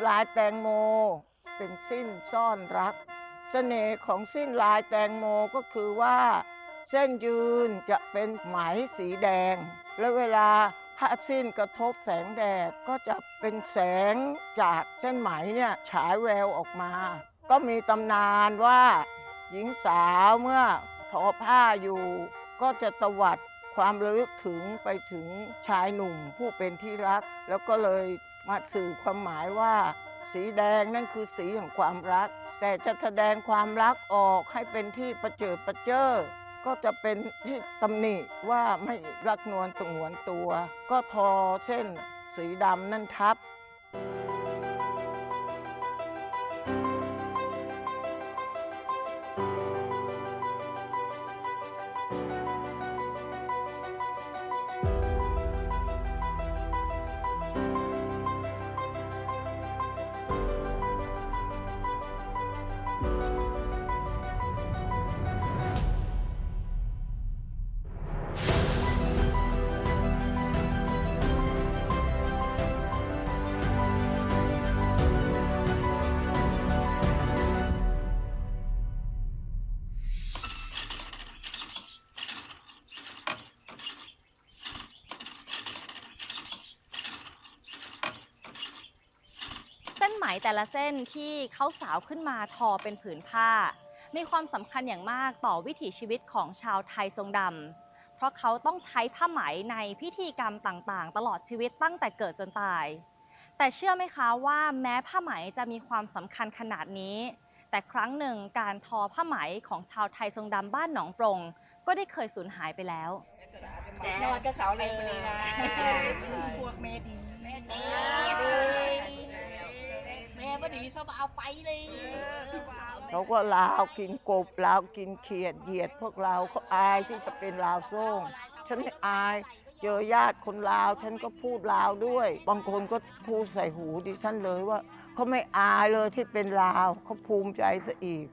ลายแตงโมเป็นสิ้นซ่อนรักเสน่ห์ของสิ้นลายแตงโมก็คือว่าเส้นยืนจะเป็นไหมสีแดงและเวลาผ้าสิ้นกระทบแสงแดดก็จะเป็นแสงจากเส้นไหมเนี่ยฉายแววออกมาก็มีตำนานว่าหญิงสาวเมื่อทอผ้าอยู่ก็จะตวัดความระลึกถึงไปถึงชายหนุ่มผู้เป็นที่รักแล้วก็เลยมาสื่อความหมายว่าสีแดงนั่นคือสีแห่งความรักแต่จะแสดงความรักออกให้เป็นที่ประเจิดประเจ้อก็จะเป็นที่ตำหนิว่าไม่รักนวลสงวนตัวก็ทอเส้นสีดำนั่นทับเส้นไหมแต่ละเส้นที่เขาสาวขึ้นมาทอเป็นผืนผ้ามีความสำคัญอย่างมากต่อวิถีชีวิตของชาวไทยทรงดำเพราะเขาต้องใช้ผ้าไหมในพิธีกรรมต่างๆตลอดชีวิตตั้งแต่เกิดจนตายแต่เชื่อไหมคะว่าแม้ผ้าไหมจะมีความสำคัญขนาดนี้แต่ครั้งหนึ่งการทอผ้าไหมของชาวไทยทรงดำบ้านหนองปรงก็ได้เคยสูญหายไปแล้วนอนกับเสาเลยคนนี้นะพวกแม่ดีแม่ก็ดีเสาเอาไปเลยเขาก็ลาวกินกบลาวกินเขียดเหยียดพวกเราเขาอายที่จะเป็นลาวโซ่งฉันไม่อายเจอญาติคนลาวฉันก็พูดลาวด้วยบางคนก็พูดใส่หูดิฉันเลยว่าเขาไม่อายเลยที่เป็นลาวเขาภูมิใจซะอีก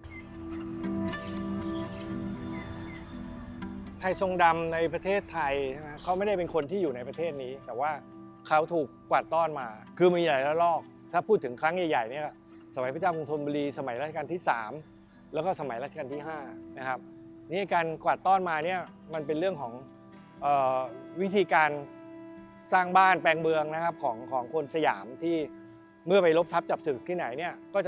ไทยทรงดำในประเทศไทยนะเขาไม่ได้เป็นคนที่อยู่ในประเทศนี้แต่ว่าเขาถูกกวาดต้อนมาคือมีหลายระลอกถ้าพูดถึงครั้งใหญ่ๆเนี่ยสมัยพระเจ้ากรุงธนบุรีสมัยรัชกาลที่3แล้วก็สมัยรัชกาลที่5นะครับนี่การกวาดต้อนมาเนี่ยมันเป็นเรื่องของวิธีการสร้างบ้านแปลงเมืองนะครับของคนสยามที่เมื่อไปรบทัพจับศึกที่ไหนเนี่ยก็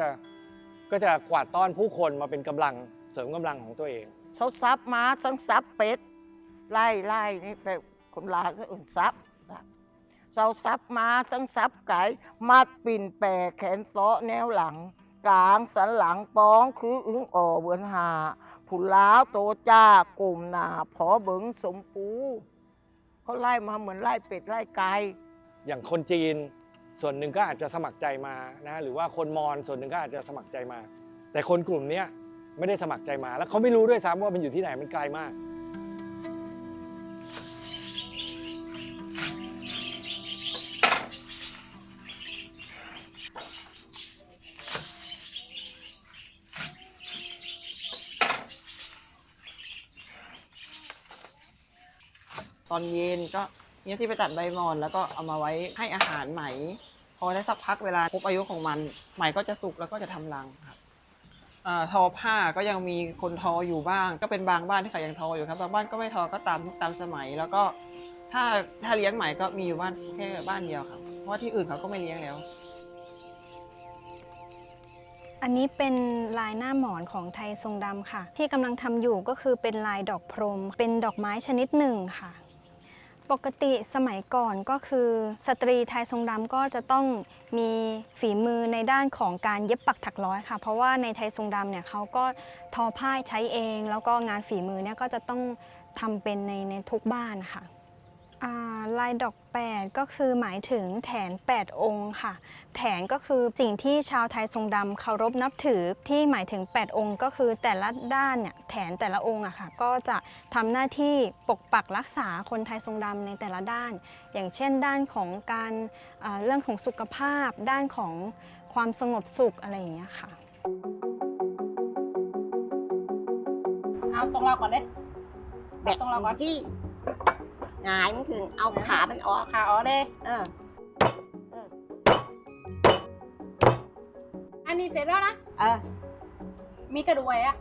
จะกวาดต้อนผู้คนมาเป็นกำลังเสริมกำลังของตัวเองเขาซับม้าทั้งซับเป็ดไล่นี่แต่คนลาวก็อื่นซับเราซับม้าทั้งซับไก่มัดปิ่นแปะแขนเสาะแนวหลังกลางสันหลังป้องคืออึ้งอ่อเบือนหาผุนล้าวโตจ้ากลุ่มหนาพอเบิงสมปูเขาไล่มาเหมือนไล่เป็ดไล่ไก่อย่างคนจีนส่วนหนึ่งก็อาจจะสมัครใจมานะหรือว่าคนมอญส่วนหนึ่งก็อาจจะสมัครใจมาแต่คนกลุ่มนี้ไม่ได้สมัครใจมาแล้วเขาไม่รู้ด้วยซ้ำว่ามันอยู่ที่ไหนมันไกลมากตอนเย็นก็เนี่ยที่ไปตัดใบมอนแล้วก็เอามาไว้ให้อาหารไหมพอได้สักพักเวลาครบอายุของมันไหมก็จะสุกแล้วก็จะทำรังครับทอผ้าก็ยังมีคนทออยู่บ้างก็เป็นบางบ้านที่เขายังทออยู่ครับบางบ้านก็ไม่ทอก็ตามสมัยแล้วก็ถ้าเลี้ยงไหมก็มีอยู่บ้านแค่บ้านเดียวครับเพราะว่าที่อื่นเขาก็ไม่เลี้ยงแล้วอันนี้เป็นลายหน้าหมอนของไทยทรงดำค่ะที่กำลังทำอยู่ก็คือเป็นลายดอกพรมเป็นดอกไม้ชนิดหนึ่งค่ะปกติสมัยก่อนก็คือสตรีไทยทรงดำก็จะต้องมีฝีมือในด้านของการเย็บปักถักร้อยค่ะเพราะว่าในไทยทรงดำเนี่ยเขาก็ทอผ้าใช้เองแล้วก็งานฝีมือเนี่ยก็จะต้องทำเป็นในทุกบ้านค่ะลายดอก8ก็คือหมายถึงแถน8องค์ค่ะแถนก็คือสิ่งที่ชาวไทยทรงดำเคารพนับถือที่หมายถึง8องค์ก็คือแต่ละด้านเนี่ยแถนแต่ละองค์อะค่ะก็จะทำหน้าที่ปกปักรักษาคนไทยทรงดำในแต่ละด้านอย่างเช่นด้านของการเรื่องของสุขภาพด้านของความสงบสุขอะไรอย่างเงี้ยค่ะเอาตรงเราก่อนเลยแบบตรงเราก่อนที่หงายมันถึงเอาขามันออกขาออกเลย นี้เสร็จแล้วนะ เออ มีกระดูกไว้อะ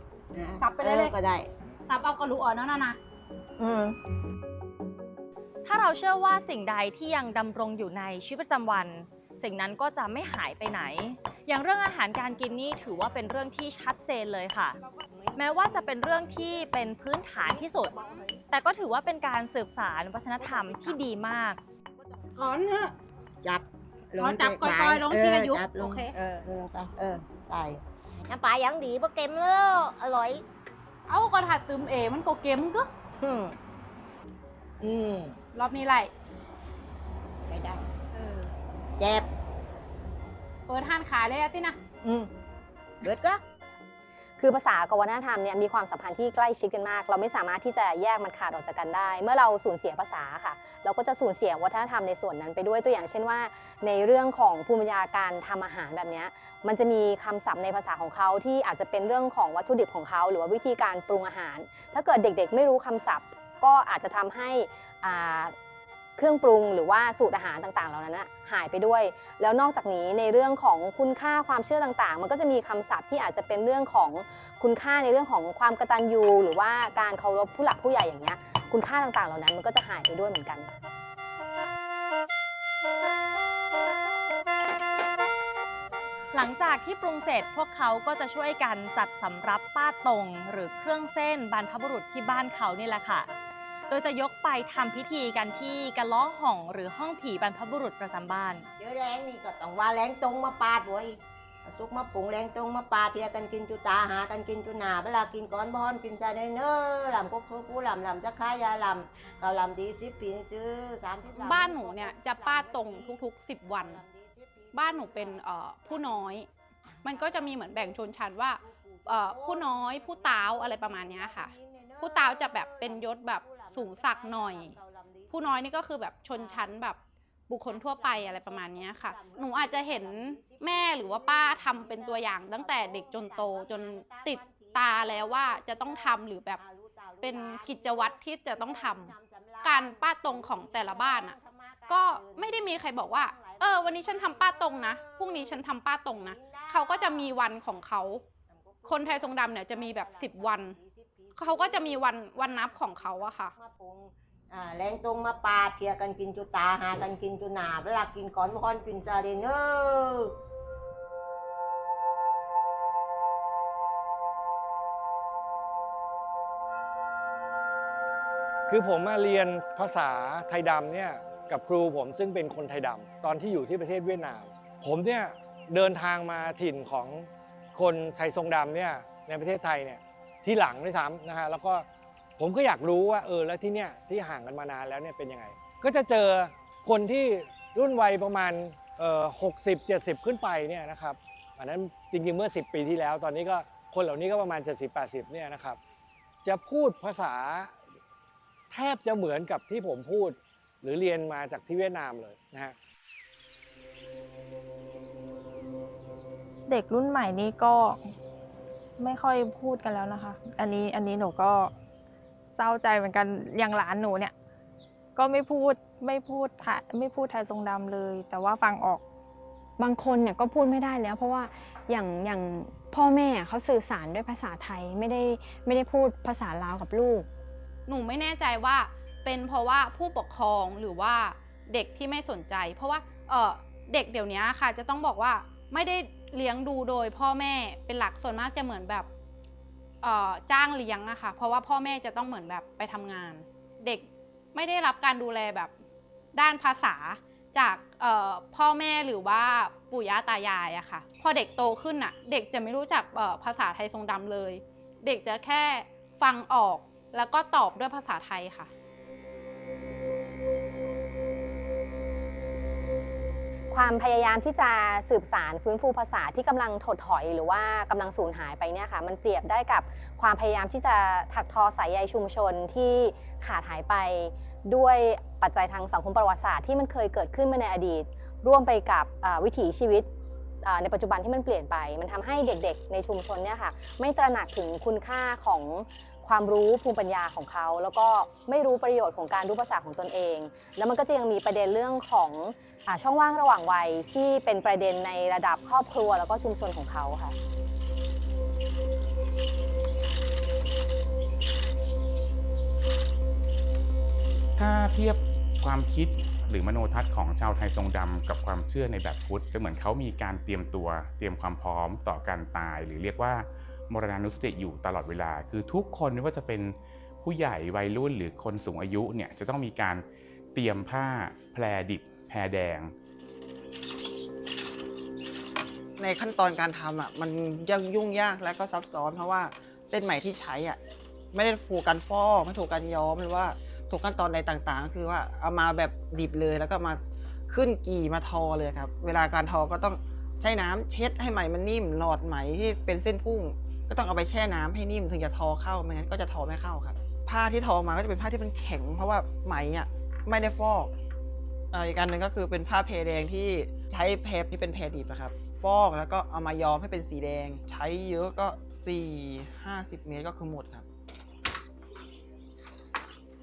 สับไปเลย ก็ได้ สับเอากระดูกอ่อนนั่นนะ อืม ถ้าเราเชื่อว่าสิ่งใดที่ยังดำรงอยู่ในชีวิตประจำวัน สิ่งนั้นก็จะไม่หายไปไหน อย่างเรื่องอาหารการกินนี่ถือว่าเป็นเรื่องที่ชัดเจนเลยค่ะ แม้ว่าจะเป็นเรื่องที่เป็นพื้นฐานที่สุด แต่ก็ถือว่าเป็นการสืบสานวัฒนธรรมที่ดีมาก ก่อนเถอะ จับ อ๋อจับก้อยๆลงทีละยุบ จับลง โอเค ลงไปใส่น้ำปลาอย่างดีบ่เค็มแล้วอร่อย เอาก็ถัดตืมมันก็เก็มก็ อืม รอบนี้ไร ไม่ได้เจ็บ เปิดห้านขายเลยอะตินะ เบิดก็ คือภาษากับวัฒนธรรมเนี่ยมีความสัมพันธ์ที่ใกล้ชิดกันมาก เราไม่สามารถที่จะแยกมันขาดออกจากกันได้ เมื่อเราสูญเสียภาษาค่ะ เราก็จะสูญเสียวัฒนธรรมในส่วนนั้นไปด้วยตัวอย่างเช่นว่า ในเรื่องของภูมิปัญญาการทำอาหารแบบนี้มันจะมีคำศัพท์ในภาษาของเขาที่อาจจะเป็นเรื่องของวัตถุดิบของเขาหรือว่าวิธีการปรุงอาหาร ถ้าเกิดเด็กๆไม่รู้คำศัพท์ ก็อาจจะทำให้เครื่องปรุงหรือว่าสูตรอาหารต่างๆเหล่านั้นหายไปด้วย แล้วนอกจากนี้ในเรื่องของคุณค่าความเชื่อต่างๆ มันก็จะมีคำศัพท์ที่อาจจะเป็นเรื่องของคุณค่าในเรื่องของความกตัญญูหรือว่าการเคารพผู้หลักผู้ใหญ่อย่างเงี้ยคุณค่าต่างๆเหล่านั้นมันก็จะหายไปด้วยเหมือนกัน หลังจากที่ปรุงเสร็จพวกเขาก็จะช่วยกันจัดสำรับป้าตงหรือเครื่องเส้นบรรพบุรุษที่บ้านเขานี่แหละค่ะ โดยจะยกไปทำพิธีกันที่กะล้อห่องหรือห้องผีบรรพบุรุษประจำบ้าน เดี๋ยวแรงนี่ก็ต้องว่าแรงตรงมาปาดไว้สุกมาปรุงแรงตรงมาปาดเทียกันกินจุตาหากันกินจุนาเวลากินก้อนบอนกินใจได้เน้อลำกุ๊กทุกผู้ลำจะขายยาลำเราลำดี10 ปีซื้อ30 ลำ บ้านหนูเนี่ยจะป้าตรงทุกๆ10 วัน บ้านหนูเป็นผู้น้อย มันก็จะมีเหมือนแบ่งชนชั้นว่าผู้น้อยผู้เต้าอะไรประมาณนี้ค่ะ ผู้เต้าจะแบบเป็นยศแบบสูงศักดิ์หน่อย ผู้น้อยนี่ก็คือแบบชนชั้นแบบบุคคลทั่วไปอะไรประมาณนี้ค่ะ หนูอาจจะเห็นแม่หรือว่าป้าทำเป็นตัวอย่างตั้งแต่เด็กจนโตจนติดตาแล้วว่าจะต้องทำหรือแบบเป็นกิจวัตรที่จะต้องทำการป้าตรงของแต่ละบ้านอ่ะก็ไม่ได้มีใครบอกว่าวันนี้ฉันทำป้าตรงนะพรุ่งนี้ฉันทำป้าตรงนะเขาก็จะมีวันของเขาคนไทยทรงดำเนี่ยจะมีแบบ10 วันเขาก็จะมีวันนับของเขาอะค่ะ แรงตรงมาปาดเทียกันกินจุตาหากันกินจุนาเวลากินก้อนบอนกินจาเรเนอร์ คือผมมาเรียนภาษาไทยดำเนี่ยกับครูผมซึ่งเป็นคนไทยดำตอนที่อยู่ที่ประเทศเวียดนามผมเนี่ยเดินทางมาถิ่นของคนไทยทรงดำเนี่ยในประเทศไทยเนี่ยที่หลังด้วยซ้ำนะฮะแล้วก็ผมก็อยากรู้ว่าแล้วที่เนี่ยที่ห่างกันมานานแล้วเนี่ยเป็นยังไงก็จะเจอคนที่รุ่นวัยประมาณ60-70 ขึ้นไปเนี่ยนะครับอันนั้นจริงๆเมื่อ10 ปีที่แล้วตอนนี้ก็คนเหล่านี้ก็ประมาณ70-80เนี่ยนะครับจะพูดภาษาแทบจะเหมือนกับที่ผมพูดหรือเรียนมาจากที่เวียดนามเลยนะฮะ เด็กรุ่นใหม่นี้ก็ไม่ค่อยพูดกันแล้วนะคะอันนี้หนูก็เศร้าใจเหมือนกันอย่างหลานหนูเนี่ยก็ไม่พูดไทยทรงดำเลยแต่ว่าฟังออกบางคนเนี่ยก็พูดไม่ได้แล้วเพราะว่าอย่างพ่อแม่เขาสื่อสารด้วยภาษาไทยไม่ได้พูดภาษาลาวกับลูก หนูไม่แน่ใจว่าเป็นเพราะว่าผู้ปกครองหรือว่าเด็กที่ไม่สนใจเพราะว่าเด็กเดี๋ยวนี้ค่ะจะต้องบอกว่าไม่ได้เลี้ยงดูโดยพ่อแม่เป็นหลักส่วนมากจะเหมือนแบบจ้างเลี้ยงอะค่ะเพราะว่าพ่อแม่จะต้องเหมือนแบบไปทำงานเด็กไม่ได้รับการดูแลแบบด้านภาษาจากพ่อแม่หรือว่าปู่ย่าตายายอะค่ะพอเด็กโตขึ้นอะเด็กจะไม่รู้จักภาษาไทยทรงดำเลยเด็กจะแค่ฟังออกแล้วก็ตอบด้วยภาษาไทยค่ะความพยายามที่จะสืบสารฟื้นฟูภาษาที่กำลังถดถอยหรือว่ากำลังสูญหายไปเนี่ยค่ะมันเปรียบได้กับความพยายามที่จะถักทอสายใยชุมชนที่ขาดหายไปด้วยปัจจัยทางสังคมประวัติศาสตร์ที่มันเคยเกิดขึ้นมาในอดีตร่วมไปกับวิถีชีวิตในปัจจุบันที่มันเปลี่ยนไปมันทำให้เด็กๆในชุมชนเนี่ยค่ะไม่ตระหนักถึงคุณค่าของค ความรู้ภูมิปัญญาของเขาแล้วก็ไม่รู้ประโยชน์ของการรู้ภาษาของตนเองแล้วมันก็จะยังมีประเด็นเรื่องของช่องว่างระหว่างวัยที่เป็นประเด็นในระดับครอบครัวแล้วก็ชุมชนของเขาค่ะถ้าเทียบความคิดหรือมโนทัศน์ของชาวไทยทรงดำกับความเชื่อในแบบพุทธจะเหมือนเขามีการเตรียมความพร้อมต่อการตายหรือเรียกว่ามรณานุสติอยู่ตลอดเวลาคือทุกคนไม่ว่าจะเป็นผู้ใหญ่วัยรุ่นหรือคนสูงอายุเนี่ยจะต้องมีการเตรียมผ้าแพรดิบแพรแดงในขั้นตอนการทำมันยังยุ่งยากและก็ซับซ้อนเพราะว่าเส้นไหมที่ใช้ไม่ได้ถูกการฟอกไม่ถูกการย้อมหรือว่าถูกขั้นตอนใดต่างๆก็คือว่าเอามาแบบดิบเลยแล้วก็มาขึ้นกี่มาทอเลยครับเวลาการทอก็ต้องใช้น้ำเช็ดให้ไหมมันนิ่มหลอดไหมที่เป็นเส้นพุ่งก็ต้องเอาไปแช่น้ำให้นิ่มถึงจะทอเข้าไม่งั้นก็จะทอไม่เข้าครับผ้าที่ทอมาก็จะเป็นผ้าที่มันแข็งเพราะว่าไหมไม่ได้ฟอกอีกการหนึ่งก็คือเป็นผ้าเพแดงที่ใช้เพที่เป็นเพดิบนะครับฟอกแล้วก็เอามาย้อมให้เป็นสีแดงใช้เยอะก็50 เมตรก็คือหมดครับ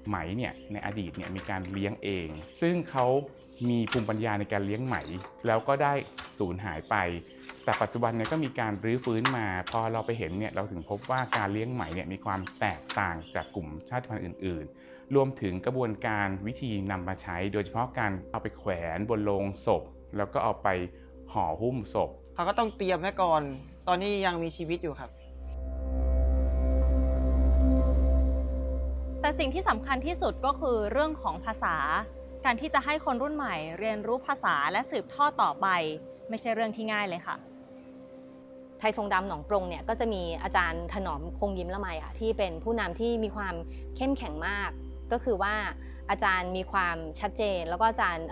ไหมเนี่ยในอดีตเนี่ยมีการเลี้ยงเองซึ่งเขามีภูมิปัญญาในการเลี้ยงไหมแล้วก็ได้สูญหายไปแต่ปัจจุบันเนี่ยก็มีการรื้อฟื้นมาพอเราไปเห็นเนี่ยเราถึงพบว่าการเลี้ยงไหมเนี่ยมีความแตกต่างจากกลุ่มชาติพันธุ์อื่นๆรวมถึงกระบวนการวิธีนำมาใช้โดยเฉพาะการเอาไปแขวนบนโลงศพแล้วก็เอาไปห่อหุ้มศพเขาก็ต้องเตรียมไว้ก่อนตอนนี้ยังมีชีวิตอยู่ครับแต่สิ่งที่สำคัญที่สุดก็คือเรื่องของภาษาการที่จะให้คนรุ่นใหม่เรียนรู้ภาษาและสืบทอดต่อไปไม่ใช่เรื่องที่ง่ายเลยค่ะไทยทรงดำหนองปรงเนี่ยก็จะมีอาจารย์ถนอมคงยิ้มละไมที่เป็นผู้นำที่มีความเข้มแข็งมากก็คือว่าอาจารย์มีความชัดเจนแล้วก็อาจารย์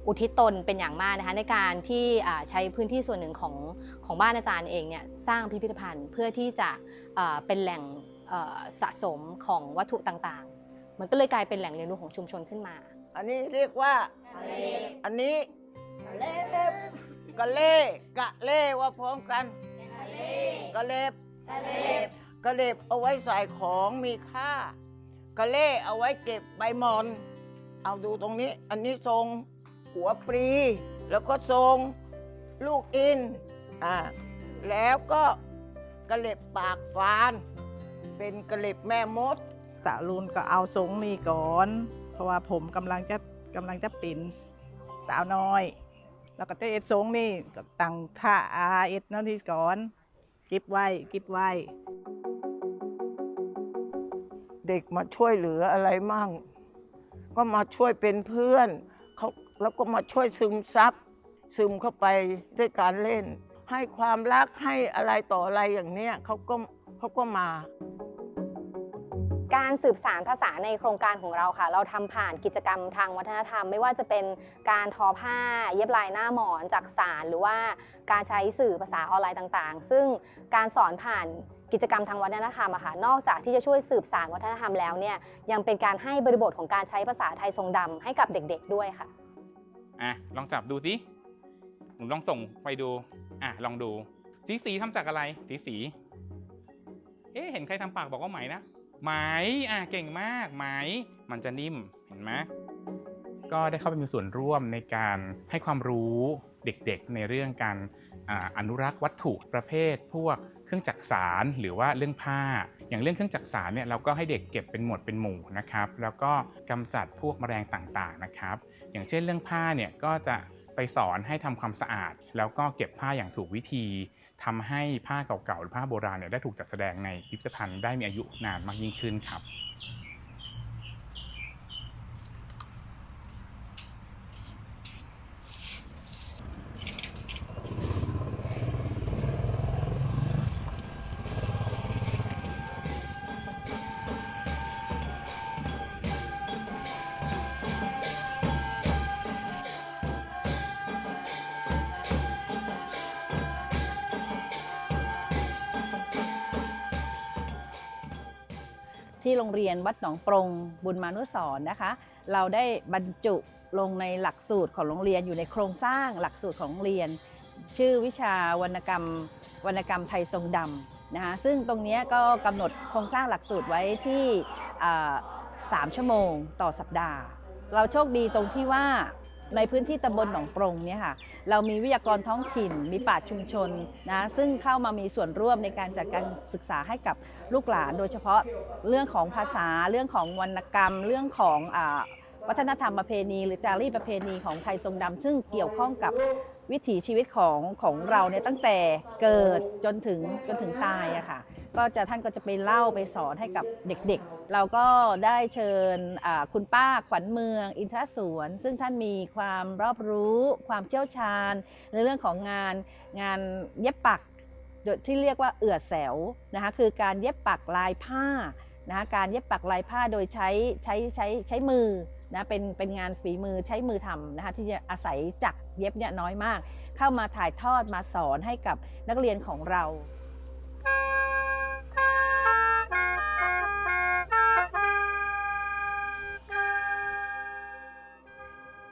อุทิศตนเป็นอย่างมากนะคะในการที่ใช้พื้นที่ส่วนหนึ่งของบ้านอาจารย์เองเนี่ยสร้างพิพิธภัณฑ์เพื่อที่จะเป็นแหล่งสะสมของวัตถุต่างๆมันก็เลยกลายเป็นแหล่งเรียนรู้ของชุมชนขึ้นมาอันนี้เรียกว่าอันนี้กะเล่ว่าพร้อมกันกะเล็บเอาไว้ใส่ของมีค่ากะเล่เอาไว้เก็บใบหม่อนเอาดูตรงนี้อันนี้ทรงหัวปรีแล้วก็ทรงลูกอินแล้วก็กะเล็บปากฟานเป็นกะเล็บแม่มดสาลูนก็เอาทรงนี้ก่อนเพราะว่าผมกำลังจะเป็นสาวน้อยแล้วก็จะเอ็ดทรงนี่ก็ตั้งท่าเอ็ดนั่นที่ก่อนกิบไว้เด็กมาช่วยเหลืออะไรมั่งก็มาช่วยเป็นเพื่อนเขาแล้วก็มาช่วยซึมเข้าไปด้วยการเล่นให้ความรักให้อะไรต่ออะไรอย่างเนี้ยเขาก็มาการสืบสานภาษาในโครงการของเราค่ะเราทำผ่านกิจกรรมทางวัฒนธรรมไม่ว่าจะเป็นการทอผ้าเย็บลายหน้าหมอนจักสานหรือว่าการใช้สื่อภาษาออนไลน์ต่างๆซึ่งการสอนผ่านกิจกรรมทางวัฒนธรรมค่ะนอกจากที่จะช่วยสืบสานวัฒนธรรมแล้วเนี่ยยังเป็นการให้บริบทของการใช้ภาษาไทยทรงดำให้กับเด็กๆด้วยค่ะลองจับดูสิหนูลองส่งไปดูลองดูสีทำจากอะไรสีเห็นใครทำปากบอกว่าไหมนะไหมเก่งมากไหมมันจะนิ่มเห็นไหมก็ได้เข้าไปมีส่วนร่วมในการให้ความรู้เด็กๆในเรื่องการอนุรักษ์วัตถุประเภทพวกเครื่องจักสานหรือว่าเรื่องผ้าอย่างเรื่องเครื่องจักสานเนี่ยเราก็ให้เด็กเก็บเป็นหมวดเป็นหมู่นะครับแล้วก็กำจัดพวกแมลงต่างๆนะครับอย่างเช่นเรื่องผ้าเนี่ยก็จะไปสอนให้ทำความสะอาดแล้วก็เก็บผ้าอย่างถูกวิธีทำให้ผ้าเก่าๆหรือผ้าโบราณเนี่ยได้ถูกจัดแสดงในพิพิธภัณฑ์ได้มีอายุนานมากยิ่งขึ้นครับที่โรงเรียนวัดหนองปรงบุญมานุสรณ์นะคะเราได้บรรจุลงในหลักสูตรของโรงเรียนอยู่ในโครงสร้างหลักสูตรของโรงเรียนชื่อวิชาวรรณกรรมไทยทรงด นะคะซึ่งตรงนี้ก็กำหนดโครงสร้างหลักสูตรไว้ที่3 ชั่วโมงต่อสัปดาห์เราโชคดีตรงที่ว่าในพื้นที่ตำบลหนองปรงเนี่ยค่ะเรามีวิทยากรท้องถิ่นมีปราชญ์ชุมชนนะซึ่งเข้ามามีส่วนร่วมในการจัดการศึกษาให้กับลูกหลานโดยเฉพาะเรื่องของภาษาเรื่องของวรรณกรรมเรื่องของวัฒนธรรมประเพณีหรือจารีตประเพณีของไทยทรงดำซึ่งเกี่ยวข้องกับวิถีชีวิตของเราเนี่ยตั้งแต่เกิดจนถึงตายอะค่ะท่านก็จะไปเล่าไปสอนให้กับเด็กๆเราก็ได้เชิญคุณป้าขวัญเมืองอินทรสวนซึ่งท่านมีความรอบรู้ความเชี่ยวชาญในเรื่องของงานเย็บปักที่เรียกว่าเอื่อแสวนะคะคือการเย็บปักลายผ้านะคะการเย็บปักลายผ้าโดยใช้มือนะเป็นงานฝีมือใช้มือทำนะคะที่จะอาศัยจักรเย็บเนี่ยน้อยมากเข้ามาถ่ายทอดมาสอนให้กับนักเรียนของเรา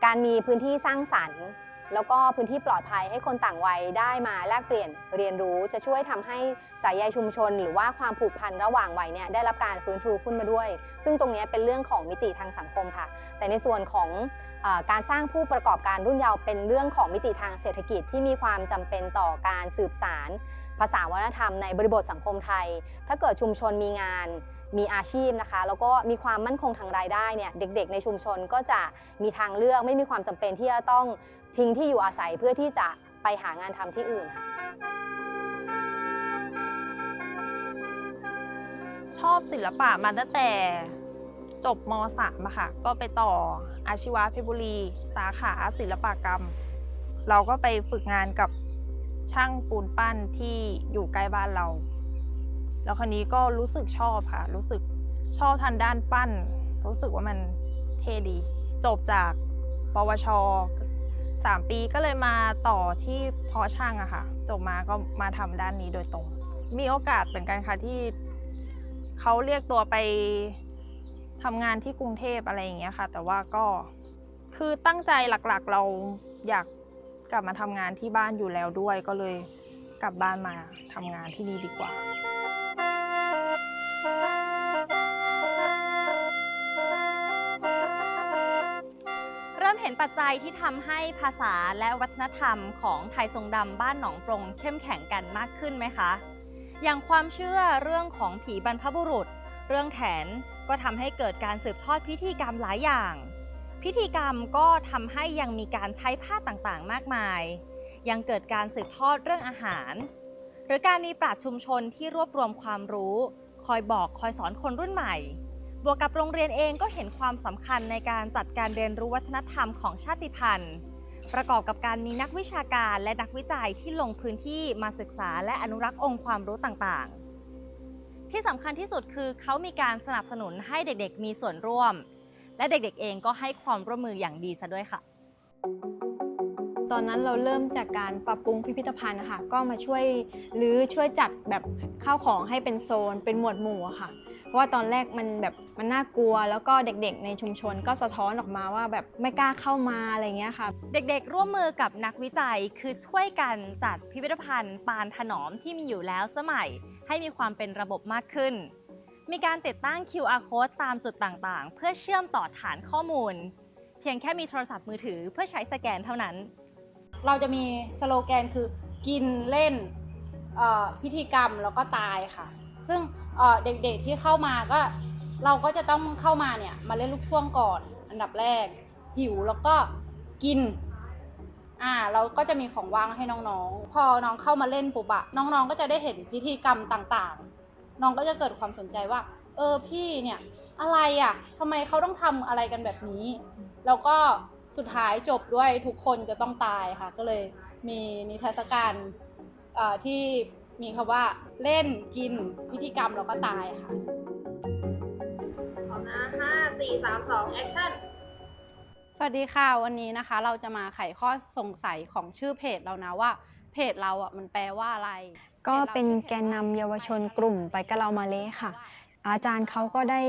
การมีพื้นที่สร้างสรรค์แล้วก็พื้นที่ปลอดภัยให้คนต่างวัยได้มาแลกเปลี่ยนเรียนรู้จะช่วยทำให้สายใยชุมชนหรือว่าความผูกพันระหว่างวัยเนี่ยได้รับการฟื้นฟูขึ้นมาด้วยซึ่งตรงนี้เป็นเรื่องของมิติทางสังคมค่ะแต่ในส่วนของการสร้างผู้ประกอบการรุ่นเยาว์เป็นเรื่องของมิติทางเศรษฐกิจที่มีความจำเป็นต่อการสืบสานภาษาวัฒนธรรมในบริบทสังคมไทยถ้าเกิดชุมชนมีงานมีอาชีพนะคะแล้วก็มีความมั่นคงทางรายได้เนี่ยเด็กๆในชุมชนก็จะมีทางเลือกไม่มีความจำเป็นที่จะต้องทิ้งที่อยู่อาศัยเพื่อที่จะไปหางานทำที่อื่นค่ะชอบศิลปะมาตั้งแต่จบม.3 อะค่ะก็ไปต่ออาชีวะเพชรบุรีสาขาศิลปกรรมเราก็ไปฝึกงานกับช่างปูนปั้นที่อยู่ใกล้บ้านเราแล้วคราวนี้ก็รู้สึกชอบค่ะรู้สึกชอบทางด้านปั้นรู้สึกว่ามันเท่ดีจบจากปวช3 ปีก็เลยมาต่อที่เพาะช่างอะค่ะจบมาก็มาทำด้านนี้โดยตรงมีโอกาสเหมือนกันค่ะที่เขาเรียกตัวไปทำงานที่กรุงเทพอะไรอย่างเงี้ยค่ะแต่ว่าก็คือตั้งใจหลักๆเราอยากกลับมาทำงานที่บ้านอยู่แล้วด้วยก็เลยกลับบ้านมาทำงานที่นี่ดีกว่าเริ่มเห็นปัจจัยที่ทำให้ภาษาและวัฒนธรรมของไทยทรงดำบ้านหนองปรงเข้มแข็งกันมากขึ้นไหมคะอย่างความเชื่อเรื่องของผีบรรพบุรุษเรื่องแถนก็ทำให้เกิดการสืบทอดพิธีกรรมหลายอย่างพิธีกรรมก็ทำให้ยังมีการใช้ผ้าต่างๆมากมายยังเกิดการสืบทอดเรื่องอาหารหรือการมีปราชญ์ชุมชนที่รวบรวมความรู้คอยบอกคอยสอนคนรุ่นใหม่บวกกับโรงเรียนเองก็เห็นความสำคัญในการจัดการเรียนรู้วัฒนธรรมของชาติพันธุ์ประกอบกับการมีนักวิชาการและนักวิจัยที่ลงพื้นที่มาศึกษาและอนุรักษ์องค์ความรู้ต่างๆที่สำคัญที่สุดคือเขามีการสนับสนุนให้เด็กๆมีส่วนร่วมและเด็กๆเองก็ให้ความร่วมมืออย่างดีซะด้วยค่ะตอนนั้นเราเริ่มจากการปรับปรุงพิพิธภัณฑ์นะคะก็มาช่วยรื้อช่วยจัดแบบข้าวของให้เป็นโซนเป็นหมวดหมู่อะค่ะเพราะว่าตอนแรกมันน่ากลัวแล้วก็เด็กๆในชุมชนก็สะท้อนออกมาว่าแบบไม่กล้าเข้ามาอะไรเงี้ยค่ะเด็กๆร่วมมือกับนักวิจัยคือช่วยกันจัดพิพิธภัณฑ์ปานถนอมที่มีอยู่แล้วสมัยให้มีความเป็นระบบมากขึ้นมีการติดตั้ง QR Code ตามจุดต่างๆเพื่อเชื่อมต่อฐานข้อมูลเพียงแค่มีโทรศัพท์มือถือเพื่อใช้สแกนเท่านั้นเราจะมีสโลแกนคือกินเล่นพิธีกรรมแล้วก็ตายค่ะซึ่งเด็กๆที่เข้ามาก็เราก็จะต้องเข้ามาเนี่ยมาเล่นลูกช่วงก่อนอันดับแรกหิวแล้วก็กินเราก็จะมีของว่างให้น้องๆพอน้องเข้ามาเล่นปุ๊บอะน้องๆก็จะได้เห็นพิธีกรรมต่างๆน้องก็จะเกิดความสนใจว่าพี่เนี่ยอะไรอะทำไมเขาต้องทำอะไรกันแบบนี้แล้วก็สุดท้ายจบด้วยทุกคนจะต้องตายค่ะก็เลยมีนิทรรศการที่มีคำว่าเล่นกินพิธีกรรมแล้วก็ตายค่ะพร้อมนะ5 4 3 2 action สวัสดีค่ะวันนี้นะคะเราจะมาไขข้อสงสัยของชื่อเพจเรานะว่าเพจเราอ่ะมันแปลว่าอะไรก็เป็นแกนนำเยาวชนกลุ่มไปกะเรามาเละค่ะอาจารย์เขาก็ได้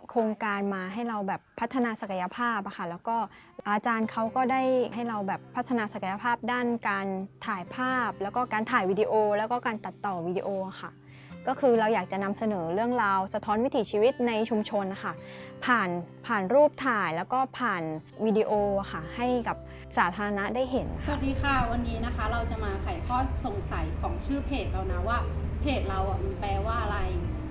โครงการมาให้เราแบบพัฒนาศักยภาพอะค่ะแล้วก็อาจารย์เขาก็ได้ให้เราแบบพัฒนาศักยภาพด้านการถ่ายภาพแล้วก็การถ่ายวิดีโอแล้วก็การตัดต่อวิดีโอค่ะ ก็คือเราอยากจะนำเสนอเรื่องราวสะท้อนวิถีชีวิตในชุมชนนะคะผ่านรูปถ่ายแล้วก็ผ่านวิดีโอค่ะให้กับสาธารณะได้เห็น สวัสดีค่ะวันนี้นะคะเราจะมาไขข้อสงสัยของชื่อเพจเรานะว่าเพจเราอ่ะมันแปลว่าอะไร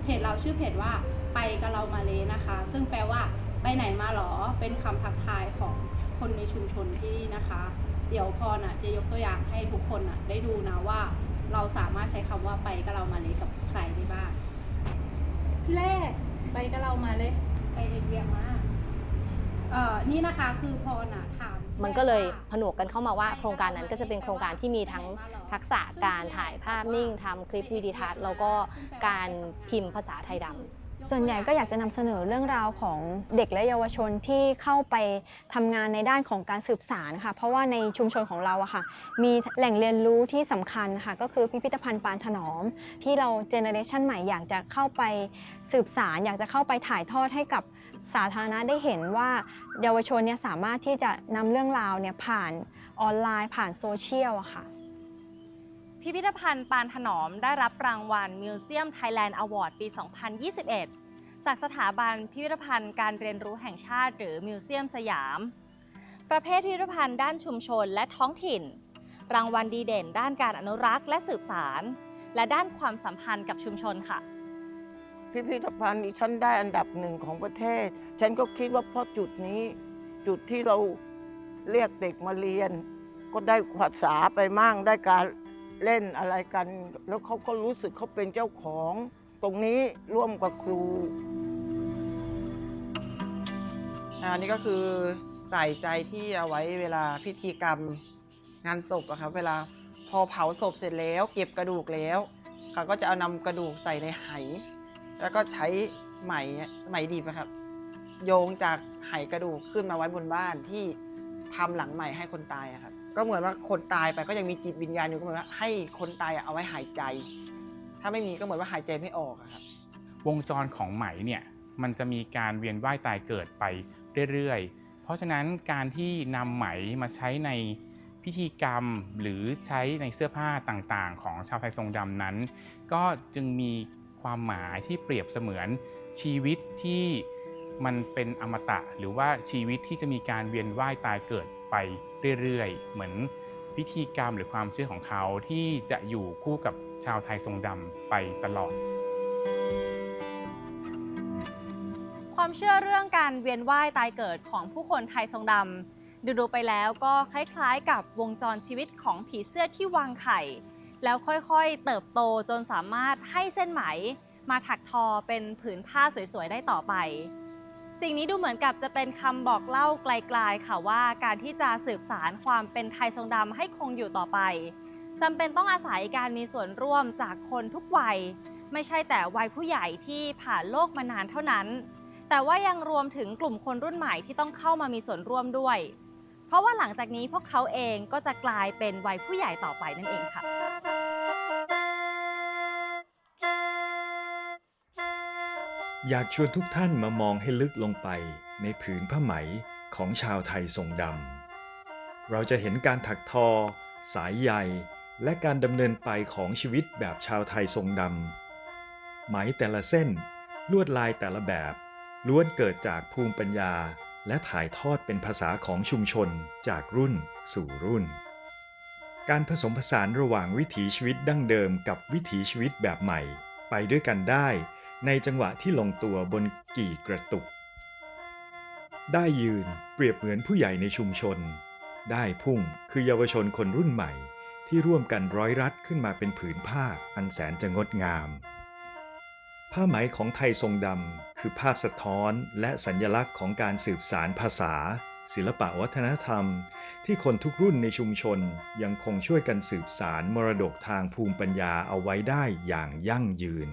เพจเราชื่อเพจว่าไปกับเรามาเลยนะคะ ซึ่งแปลว่าไปไหนมาหรอเป็นคำทักทายของคนในชุมชนที่นี่นะคะ เดี๋ยวพอน่ะจะยกตัวอย่างให้ทุกคนน่ะได้ดูนะว่าเราสามารถใช้คำว่าไปกับเรามาเลยกับใครได้บ้างพี่แรกไปกับเรามาเลยไปเวียงมานี่นะคะคือพอน่ะถาม มันก็เลยผนวกกันเข้ามาว่าโครงการนั้นก็จะเป็นโครงการที่มีทั้งทักษะการถ่ายภาพนิ่งทำคลิปวิดีทัศน์แล้วก็การพิมพ์ภาษาไทยดำส่วนใหญ่ก็อยากจะนำเสนอเรื่องราวของเด็กและเยาวชนที่เข้าไปทำงานในด้านของการสืบสารค่ะเพราะว่าในชุมชนของเราอะค่ะมีแหล่งเรียนรู้ที่สำคัญค่ะก็คือพิพิธภัณฑ์ปานถนอมที่เราเจเนอเรชันใหม่อยากจะเข้าไปสืบสารอยากจะเข้าไปถ่ายทอดให้กับสาธารณะได้เห็นว่าเยาวชนเนี่ยสามารถที่จะนำเรื่องราวเนี่ยผ่านออนไลน์ผ่านโซเชียลอะค่ะพิพิธภัณฑ์ปานถนอมได้รับรางวัล Museum Thailand Award ปี 2021 จากสถาบันพิพิธภัณฑ์การเรียนรู้แห่งชาติหรือมิวเซียมสยาม ประเภทพิพิธภัณฑ์ด้านชุมชนและท้องถิ่น รางวัลดีเด่นด้านการอนุรักษ์และสืบสารและด้านความสัมพันธ์กับชุมชนค่ะพิพิธภัณฑ์นี้ฉันได้อันดับหนึ่งของประเทศฉันก็คิดว่าเพราะจุดนี้จุดที่เราเรียกเด็กมาเรียนก็ได้ภาษาไปมั่งได้การเล่นอะไรกันแล้วเขาก็รู้สึกเขาเป็นเจ้าของตรงนี้ร่วมกับครูอันนี้ก็คือใส่ใจที่เอาไว้เวลาพิธีกรรมงานศพอะครับเวลาพอเผาศพเสร็จแล้วเก็บกระดูกแล้วเขาก็จะเอานำกระดูกใส่ในไหแล้วก็ใช้ไหมดิบครับโยงจากไหกระดูกขึ้นมาไว้บนบ้านที่ทำหลังใหม่ให้คนตายอะครับก็เหมือนว่าคนตายไปก็ยังมีจิตวิญญาณอยู่ก็เหมือนว่าให้คนตายเอาไว้หายใจถ้าไม่มีก็เหมือนว่าหายใจไม่ออกครับวงจรของไหมเนี่ยมันจะมีการเวียนว่ายตายเกิดไปเรื่อยๆเพราะฉะนั้นการที่นำไหมมาใช้ในพิธีกรรมหรือใช้ในเสื้อผ้าต่างๆของชาวไทยทรงดำนั้นก็จึงมีความหมายที่เปรียบเสมือนชีวิตที่มันเป็นอมตะหรือว่าชีวิตที่จะมีการเวียนว่ายตายเกิดไปเรื่อยๆเหมือนพิธีกรรมหรือความเชื่อของเขาที่จะอยู่คู่กับชาวไทยทรงดำไปตลอดความเชื่อเรื่องการเวียนว่ายตายเกิดของผู้คนไทยทรงดำดูไปแล้วก็คล้ายๆกับวงจรชีวิตของผีเสื้อที่วางไข่แล้วค่อยๆเติบโตจนสามารถให้เส้นไหมมาถักทอเป็นผืนผ้าสวยๆได้ต่อไปสิ่งนี้ดูเหมือนกับจะเป็นคำบอกเล่าไกลๆค่ะว่าการที่จะสืบสานความเป็นไทยทรงดำให้คงอยู่ต่อไปจำเป็นต้องอาศัยการมีส่วนร่วมจากคนทุกวัยไม่ใช่แต่วัยผู้ใหญ่ที่ผ่านโลกมานานเท่านั้นแต่ว่ายังรวมถึงกลุ่มคนรุ่นใหม่ที่ต้องเข้ามามีส่วนร่วมด้วยเพราะว่าหลังจากนี้พวกเขาเองก็จะกลายเป็นวัยผู้ใหญ่ต่อไปนั่นเองค่ะอยากชวนทุกท่านมามองให้ลึกลงไปในผืนผ้าไหมของชาวไทยทรงดำเราจะเห็นการถักทอสายใยและการดำเนินไปของชีวิตแบบชาวไทยทรงดำไหมแต่ละเส้นลวดลายแต่ละแบบล้วนเกิดจากภูมิปัญญาและถ่ายทอดเป็นภาษาของชุมชนจากรุ่นสู่รุ่นการผสมผสานระหว่างวิถีชีวิตดั้งเดิมกับวิถีชีวิตแบบใหม่ไปด้วยกันได้ในจังหวะที่ลงตัวบนกี่กระตุกได้ยืนเปรียบเหมือนผู้ใหญ่ในชุมชนได้พุ่งคือเยาวชนคนรุ่นใหม่ที่ร่วมกันร้อยรัดขึ้นมาเป็นผืนผ้าอันแสนจะงดงามผ้าไหมของไทยทรงดำคือภาพสะท้อนและสัญลักษณ์ของการสืบสานภาษาศิลปวัฒนธรรมที่คนทุกรุ่นในชุมชนยังคงช่วยกันสืบสานมรดกทางภูมิปัญญาเอาไว้ได้อย่างยั่งยืน